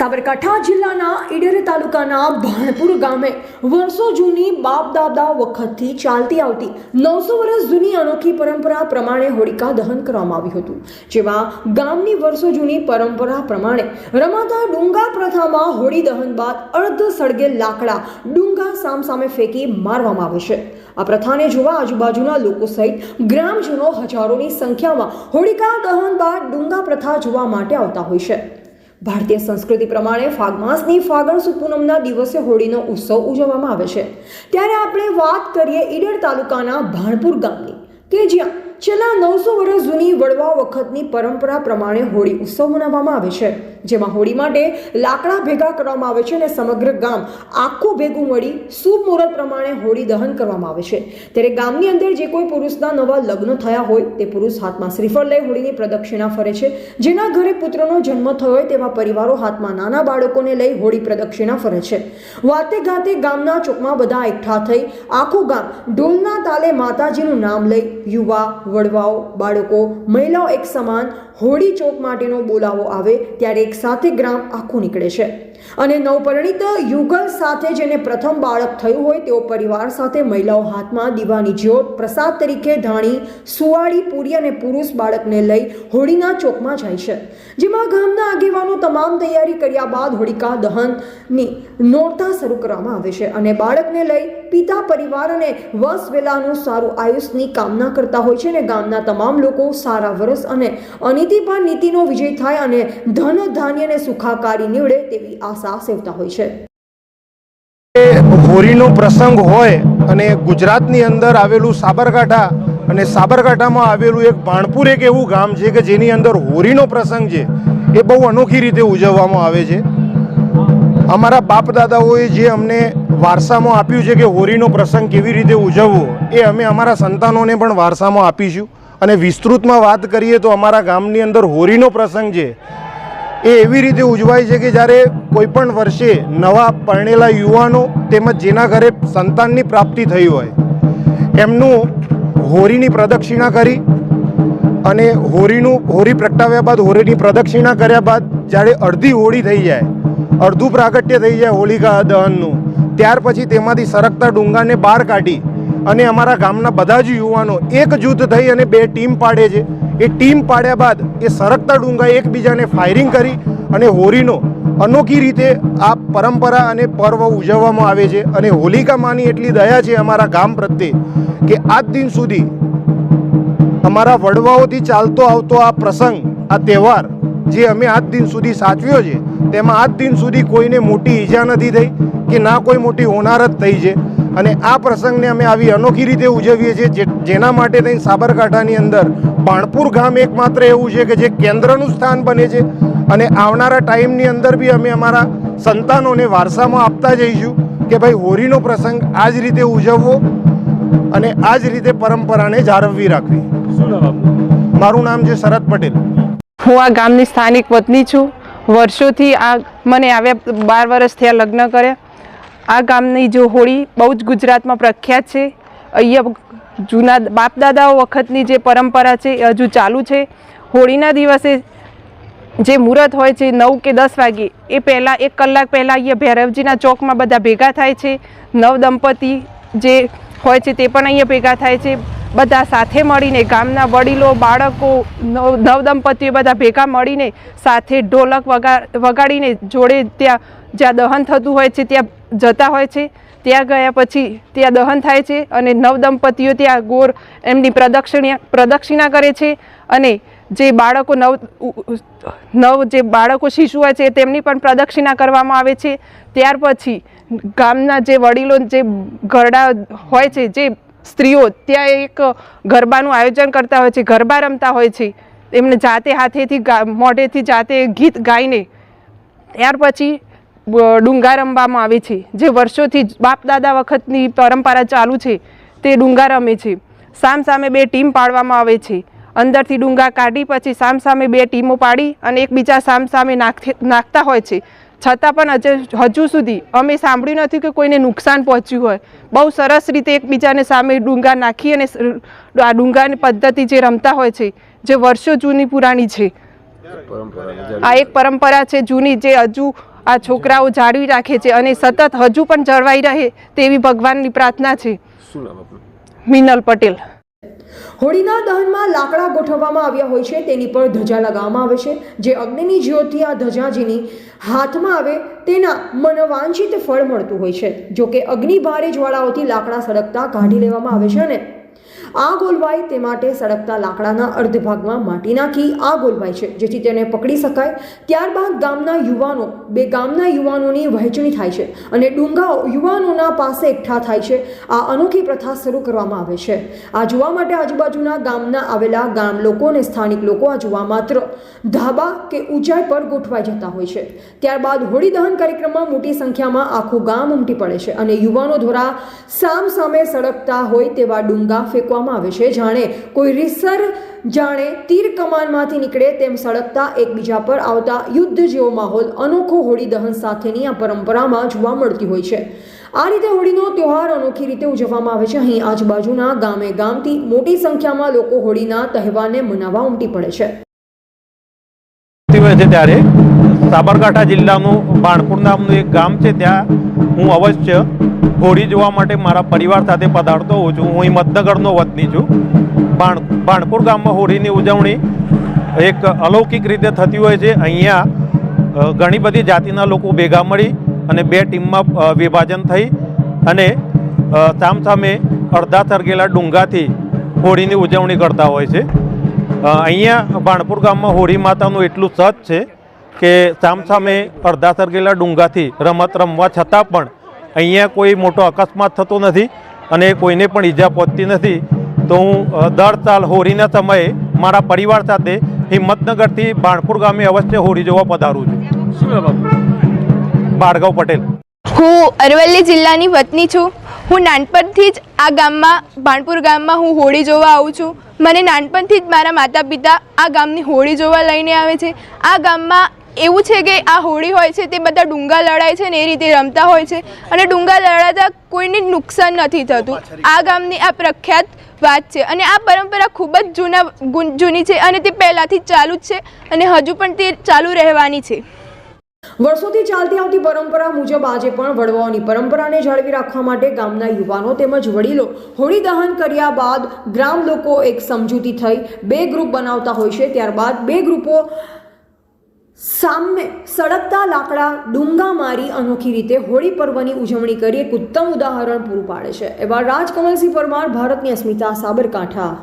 સાબરકાંઠા જિલ્લાના ઈડર તાલુકાના ભાણપુર ગામે વર્ષો જૂની બાપ દાદા વખતથી ચાલતી આવતી 900 વર્ષ જૂની અનોખી પરંપરા પ્રમાણે હોળિકા દહન કરવામાં આવ્યું હતું, જેમાં ગામની વર્ષો જૂની પરંપરા પ્રમાણે રમાતા ડુંગા પ્રથામાં હોળી દહન બાદ અર્ધ સળગેલ લાકડા ડુંગા સામસામે ફેંકી મારવામાં આવે છે। આ પ્રથાને જોવા આજુબાજુના લોકો સહિત ગ્રામજનો હજારોની સંખ્યામાં હોળિકા દહન બાદ ડુંગા પ્રથા જોવા માટે આવતા હોય છે। ભારતીય સંસ્કૃતિ પ્રમાણે ફાગ માસની ફાગણ સુદ પૂનમના દિવસે હોળીનો ઉત્સવ ઉજવવામાં આવે છે। ત્યારે આપણે વાત કરીએ ઈડર તાલુકાના ભાણપુર ગામની, કે જ્યાં છેલ્લા 900 વર્ષ જૂની વડવા વખતની પરંપરા પ્રમાણે હોળી ઉત્સવ મનાવવામાં આવે છે, જેમાં હોળી માટે લાકડા ભેગા કરવામાં આવે છે અને સમગ્ર ગામ આખું ભેગું મળી શુભ મુહૂર્ત પ્રમાણે હોળી દહન કરવામાં આવે છે। ત્યારે ગામની અંદર જે કોઈ પુરુષના નવા લગ્ન થયા હોય તે પુરુષ હાથમાં શ્રીફળ લઈ હોળીની પ્રદક્ષિણા ફરે છે। જેના ઘરે પુત્રનો જન્મ થયો હોય તેવા પરિવારો હાથમાં નાના બાળકોને લઈ હોળી પ્રદક્ષિણા ફરે છે। વાતે ગાતે ગામના ચોકમાં બધા એકઠા થઈ આખું ગામ ઢોલના તાલે માતાજીનું નામ લઈ યુવા, વડવાઓ, બાળકો, મહિલાઓ એક સમાન હોળી ચોક માટેનો બોલાવો આવે ત્યારે એક સાથે ગ્રામ આખું નીકળે છે અને નવપરિણીત યુગલ સાથે જેને પ્રથમ બાળક થયું હોય તેઓ પરિવાર સાથે મહિલાઓ હાથમાં દીવાની જ્યોત, પ્રસાદ તરીકે ધાણી, સુવાળી, પૂરી અને પુરુષ બાળકને લઈ હોળીના ચોકમાં જાય છે, જેમાં ગામના આગેવાનો તમામ તૈયારી કર્યા બાદ હોળિકા દહનની નોરતા શરૂ કરવામાં આવે છે અને બાળકને લઈ પિતા પરિવાર અને વર્ષ વહેલાનું સારું આયુષની કામના કરતા હોય છે અને ગામના તમામ લોકો સારા વર્ષ અને અનિતિ પર નીતિનો વિજય થાય અને ધન ધાન્ય અને સુખાકારી નીવડે તેવી આશા સેવતા હોય છે। હોળીનો પ્રસંગ હોય અને ગુજરાતની અંદર આવેલું સાબરકાંઠા અને સાબરકાંઠામાં આવેલું એક ભાણપુર એક એવું ગામ છે કે જેની અંદર હોળીનો પ્રસંગ છે એ બહુ અનોખી રીતે ઉજવવામાં આવે છે। અમારા બાપ દાદાઓએ જે અમને વારસામાં આપ્યું છે કે હોળીનો પ્રસંગ કેવી રીતે ઉજવવો એ અમે અમારા સંતાનોને પણ વારસામાં આપીશું। અને વિસ્તૃતમાં વાત કરીએ તો અમારા ગામની અંદર હોળીનો પ્રસંગ છે એ એવી રીતે ઉજવાય છે કે જ્યારે કોઈપણ વર્ષે નવા પરણેલા યુવાનો તેમજ જેના ઘરે સંતાનની પ્રાપ્તિ થઈ હોય એમનું હોળીની પ્રદક્ષિણા કરી અને હોળી પ્રગટાવ્યા બાદ હોળીની પ્રદક્ષિણા કર્યા બાદ જ્યારે અડધી હોળી થઈ જાય, અડધું પ્રાગટ્ય થઈ જાય હોલિકા દહનનું, ત્યાર પછી તેમાંથી સરકતા ડુંગાને બહાર કાઢી અને અમારા ગામના બધા જ યુવાનો એક જૂથ થઈ અને બે ટીમ પાડે છે। એ ટીમ પાડ્યા બાદ એ સરકતા ડુંગા એકબીજાને ફાયરિંગ કરી અને હોળીનો અનોખી રીતે આ પરંપરા અને પર્વ ઉજવવામાં આવે છે। અને હોલિકા માની એટલી દયા છે અમારા ગામ પ્રત્યે કે આજ દિન સુધી અમારા વડવાઓથી ચાલતો આવતો આ પ્રસંગ, આ તહેવાર જે અમે આજ દિન સુધી સાચવ્યો છે તેમાં આજ દિન સુધી કોઈને મોટી ઈજા નથી થઈ કે ના કોઈ મોટી હોનારત થઈ છે। અને આ પ્રસંગને અમે આવી અનોખી રીતે ઉજવીએ છીએ, જેના માટે થઈને સાબરકાંઠાની અંદર ભાણપુર ગામ એકમાત્ર એવું છે કે જે કેન્દ્રનું સ્થાન બને છે અને આવનારા ટાઈમની અંદર બી અમે અમારા સંતાનોને વારસામાં આપતા જઈશું કે ભાઈ હોળીનો પ્રસંગ આ જ રીતે ઉજવવો અને આ જ રીતે પરંપરાને જાળવવી રાખવી। શું નામ આપનું? મારું નામ છે શરદ પટેલ। હું આ ગામની સ્થાનિક વતની છું। વર્ષોથી આ મને આવ્યા 12 વર્ષ થયા લગ્ન કર્યા। આ ગામની જો હોળી બહુ જ ગુજરાતમાં પ્રખ્યાત છે। અહીંયા જૂના બાપ દાદાઓ વખતની જે પરંપરા છે એ હજુ ચાલુ છે। હોળીના દિવસે જે મુહૂર્ત હોય છે 9 કે 10 વાગે એ પહેલાં 1 કલાક પહેલાં અહીંયા ભૈરવજીના ચોકમાં બધા ભેગા થાય છે। નવ દંપતી જે હોય છે તે પણ અહીંયા ભેગા થાય છે। બધા સાથે મળીને ગામના વડીલો, બાળકો, નવ દંપતીઓ બધા ભેગા મળીને સાથે ઢોલક વગાડીને જોડે ત્યાં જ્યાં દહન થતું હોય છે ત્યાં જતા હોય છે। ત્યાં ગયા પછી ત્યાં દહન થાય છે અને નવ દંપતીઓ ત્યાં ગોર એમની પ્રદક્ષિણા કરે છે અને જે બાળકો જે બાળકો શિશુ હોય છે તેમની પણ પ્રદક્ષિણા કરવામાં આવે છે। ત્યાર પછી ગામના જે વડીલો, જે ઘરડા હોય છે, જે સ્ત્રીઓ ત્યાં એક ગરબાનું આયોજન કરતા હોય છે, ગરબા રમતા હોય છે એમને જાતે હાથેથી મોઢેથી જાતે ગીત ગાઈને ત્યાર પછી ડુંગા રમવામાં આવે છે। જે વર્ષોથી બાપ દાદા વખતની પરંપરા ચાલુ છે તે ડુંગા રમે છે। સામસામે બે ટીમ પાડવામાં આવે છે। અંદરથી ડુંગા કાઢી પછી સામસામે બે ટીમો પાડી અને એકબીજા સામસામે નાખતા હોય છે। છતાં પણ હજુ સુધી અમે સાંભળ્યું નથી કે કોઈને નુકસાન પહોંચ્યું હોય। બહુ સરસ રીતે એકબીજાને સામે ડુંગા નાખી અને આ ડુંગાની પદ્ધતિ જે રમતા હોય છે જે વર્ષો જૂની પુરાણી છે। આ એક પરંપરા છે જૂની, જે હજુ આ છોકરાઓ જાળવી રાખે છે અને સતત હજુ પણ જળવાઈ રહે તેવી ભગવાનની પ્રાર્થના છે. મિનલ પટેલ. હોળીના દહનમાં લાકડા ગોઠવવામાં આવ્યા હોય છે, તેની પર ધજા લગાવવામાં આવે છે. જે અગ્નિની જ્યોતથી આ ધજા જેની હાથમાં આવે તેના મનોવાંછિત ફળ મળતું હોય છે. જો કે અગ્નિ ભારે જ્વાળાઓથી લાકડા સળગતા કાઢી લેવામાં આવે છે અને આગ ઓલવાય તે માટે સળગતા લાકડાના અર્ધ ભાગમાં માટી નાખી આગ ઓલવાય છે, જેથી તેને પકડી શકાય. ત્યારબાદ ગામના યુવાનોની વહેંચણી થાય છે અને ડુંગાઓ યુવાનોના પાસે એકઠા થાય છે. આ અનોખી પ્રથા શરૂ કરવામાં આવે છે. આ જોવા માટે આજુબાજુના ગામના આવેલા ગામ લોકો અને સ્થાનિક લોકો આ જોવા માત્ર ધાબા કે ઊંચાઈ પર ગોઠવાઈ જતા હોય છે. ત્યારબાદ હોળી દહન કાર્યક્રમમાં મોટી સંખ્યામાં આખું ગામ ઉમટી પડે છે અને યુવાનો દ્વારા સામ સામે સળગતા હોય તેવા ડુંગા ફેંકવામાં આવે છે. જાણે કોઈ રીસર જાણે તીર કમાનમાંથી નીકળે તેમ સળગતા એકબીજા પર આવતા યુદ્ધ જેવો માહોલ અનોખો હોળી દહન સાથેની આ પરંપરામાં જોવા મળતી હોય છે. આ રીતે હોળીનો તહેવાર અનોખી રીતે ઉજવવામાં આવે છે. અહીં આજુબાજુના ગામથી મોટી સંખ્યામાં લોકો હોળીના તહેવારને મનાવવા ઉમટી પડે છે. ત્યારે સાબરકાંઠા જિલ્લાનું બાણપુર નામનું એક ગામ છે, ત્યાં હું અવશ્ય હોળી જોવા માટે મારા પરિવાર સાથે પધારતો હોઉં છું. હું હિંમતનગરનો વતની છું. બાણપુર ગામમાં હોળીની ઉજવણી એક અલૌકિક રીતે થતી હોય છે. અહીંયા ઘણી બધી જાતિના લોકો ભેગા મળી અને બે ટીમમાં વિભાજન થઈ અને સામસામે અડધા સળગેલા ડુંગાથી હોળીની ઉજવણી કરતા હોય છે. અહીંયા બાણપુર ગામમાં હોળી માતાનું એટલું સત છે કે સામસામે અડધા સળગેલા ડુંગાથી રમત રમવા છતાં પણ અહીંયા કોઈ મોટો અકસ્માત થતો નથી અને કોઈને પણ ઈજા પહોંચતી નથી. તો હું દર સાલ હોળીના સમયે મારા પરિવાર સાથે હિંમતનગરથી બાણપુર ગામે અવશ્ય હોળી જોવા પધારું છું. ભાર્ગવ પટેલ. હું અરવલ્લી જિલ્લાની વતની છું. હું નાનપણથી જ આ ગામમાં બાણપુર ગામમાં હું હોળી જોવા આવું છું. મને નાનપણથી જ મારા માતા પિતા આ ગામની હોળી જોવા લઈને આવે છે. આ ગામમાં એવું છે કે આ હોળી હોય છે તે બધા ડુંગા લડાય છે ને એ રીતે રમતા હોય છે અને ડુંગા લડાતા કોઈને નુકસાન નથી થતું. આ ગામની આ પ્રખ્યાત વાત છે અને આ પરંપરા ખૂબ જ જૂની છે અને તે પહેલાંથી જ ચાલુ જ છે અને હજુ પણ તે ચાલુ રહેવાની છે. વર્ષોથી ચાલતી આવતી પરંપરા મુજબ આજે પણ વડવાઓની પરંપરાને જાળવી રાખવા માટે ગામના યુવાનો તેમજ વડીલો હોળી દહન કર્યા બાદ ગ્રામ લોકો એક સમજૂતી થઈ બે ગ્રુપ બનાવતા હોય છે. ત્યારબાદ બે ગ્રુપો સામે સળગતા લાકડા ડુંગા મારી અનોખી રીતે હોળી પર્વની ઉજવણી કરી એક ઉત્તમ ઉદાહરણ પૂરું પાડે છે. એવા રાજકમલસિંહ પરમાર, ભારતની અસ્મિતા, સાબરકાંઠા.